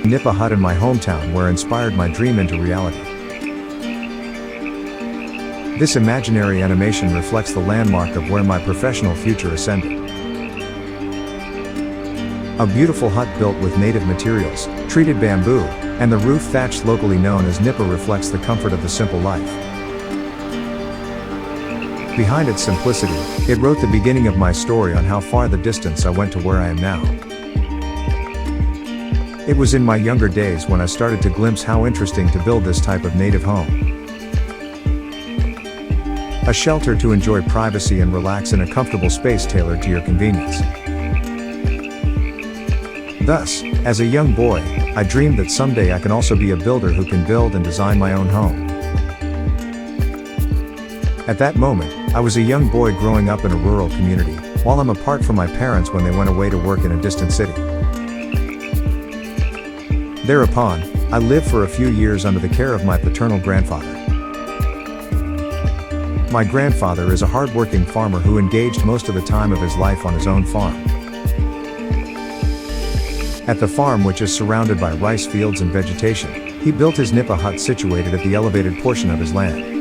Nipa Hut in my hometown where inspired my dream into reality. This imaginary animation reflects the landmark of where my professional future ascended. A beautiful hut built with native materials, treated bamboo, and the roof thatched locally known as Nipa reflects the comfort of the simple life. Behind its simplicity, it wrote the beginning of my story on how far the distance I went to where I am now. It was in my younger days when I started to glimpse how interesting to build this type of native home. A shelter to enjoy privacy and relax in a comfortable space tailored to your convenience. Thus, as a young boy, I dreamed that someday I can also be a builder who can build and design my own home. At that moment, I was a young boy growing up in a rural community, while I'm apart from my parents when they went away to work in a distant city. Thereupon, I lived for a few years under the care of my paternal grandfather. My grandfather is a hard-working farmer who engaged most of the time of his life on his own farm. At the farm, which is surrounded by rice fields and vegetation, he built his Nipa hut situated at the elevated portion of his land.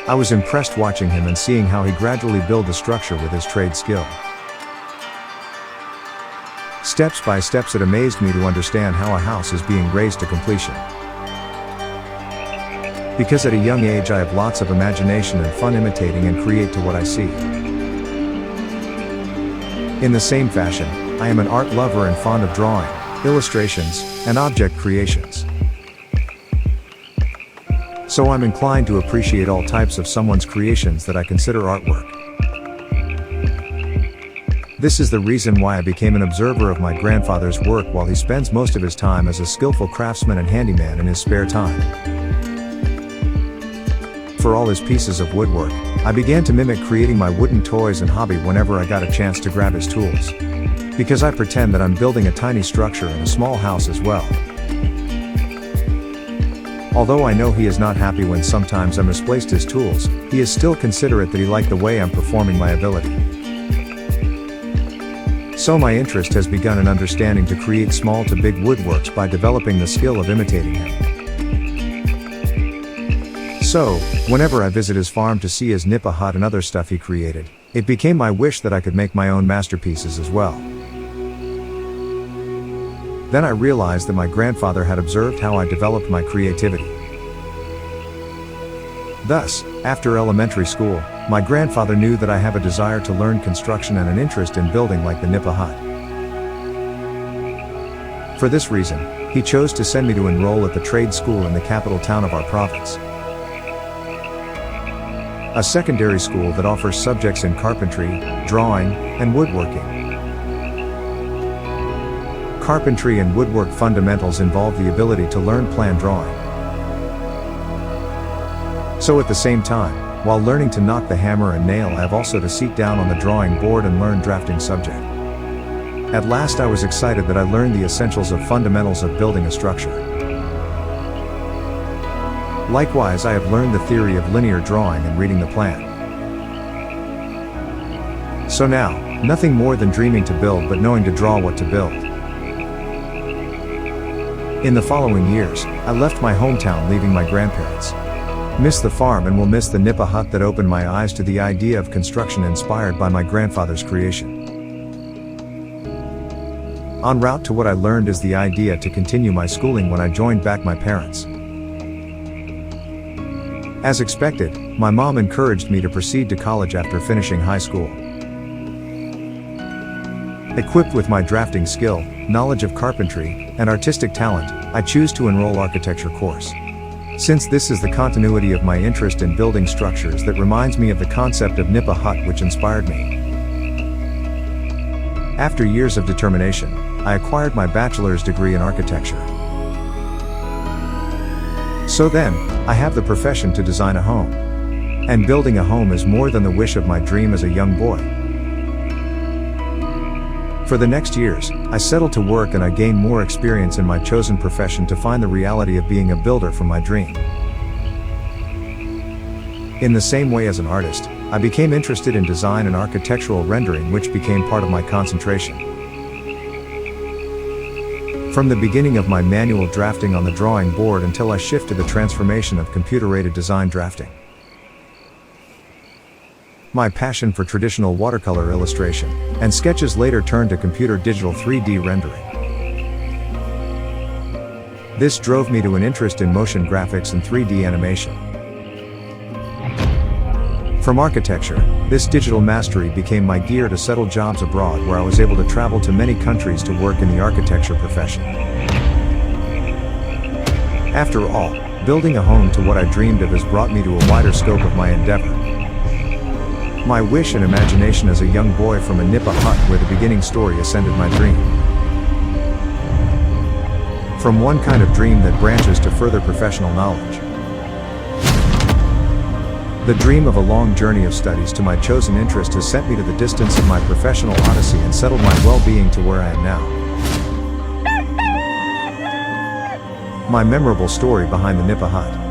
I was impressed watching him and seeing how he gradually built the structure with his trade skill. Steps by steps it amazed me to understand how a house is being raised to completion. Because at a young age I have lots of imagination and fun imitating and create to what I see. In the same fashion, I am an art lover and fond of drawing, illustrations, and object creations. So I'm inclined to appreciate all types of someone's creations that I consider artwork. This is the reason why I became an observer of my grandfather's work while he spends most of his time as a skillful craftsman and handyman in his spare time. For all his pieces of woodwork, I began to mimic creating my wooden toys and hobby whenever I got a chance to grab his tools. Because I pretend that I'm building a tiny structure in a small house as well. Although I know he is not happy when sometimes I misplaced his tools, he is still considerate that he liked the way I'm performing my ability. So my interest has begun in understanding to create small to big woodworks by developing the skill of imitating him. So, whenever I visit his farm to see his Nipa hut and other stuff he created, it became my wish that I could make my own masterpieces as well. Then I realized that my grandfather had observed how I developed my creativity. Thus, after elementary school, my grandfather knew that I have a desire to learn construction and an interest in building like the Nipa hut. For this reason, he chose to send me to enroll at the trade school in the capital town of our province. A secondary school that offers subjects in carpentry, drawing, and woodworking. Carpentry and woodwork fundamentals involve the ability to learn plan drawing. So at the same time, while learning to knock the hammer and nail, I have also to sit down on the drawing board and learn drafting subject. At last I was excited that I learned the essentials of fundamentals of building a structure. Likewise I have learned the theory of linear drawing and reading the plan. So now, nothing more than dreaming to build but knowing to draw what to build. In the following years, I left my hometown leaving my grandparents. Miss the farm and will miss the Nipa hut that opened my eyes to the idea of construction inspired by my grandfather's creation. En route to what I learned is the idea to continue my schooling when I joined back my parents. As expected, my mom encouraged me to proceed to college after finishing high school. Equipped with my drafting skill, knowledge of carpentry, and artistic talent, I choose to enroll architecture course. Since this is the continuity of my interest in building structures that reminds me of the concept of Nipa hut which inspired me. After years of determination, I acquired my bachelor's degree in architecture. So then, I have the profession to design a home. And building a home is more than the wish of my dream as a young boy. For the next years, I settled to work and I gained more experience in my chosen profession to find the reality of being a builder from my dream. In the same way as an artist, I became interested in design and architectural rendering, which became part of my concentration. From the beginning of my manual drafting on the drawing board until I shift to the transformation of computer-aided design drafting. My passion for traditional watercolor illustration and sketches later turned to computer digital 3D rendering. This drove me to an interest in motion graphics and 3D animation. From architecture, this digital mastery became my gear to settle jobs abroad, where I was able to travel to many countries to work in the architecture profession. After all, building a home to what I dreamed of has brought me to a wider scope of my endeavor. My wish and imagination as a young boy from a Nipa Hut, where the beginning story ascended my dream. From one kind of dream that branches to further professional knowledge. The dream of a long journey of studies to my chosen interest has sent me to the distance of my professional odyssey and settled my well-being to where I am now. My memorable story behind the Nipa Hut.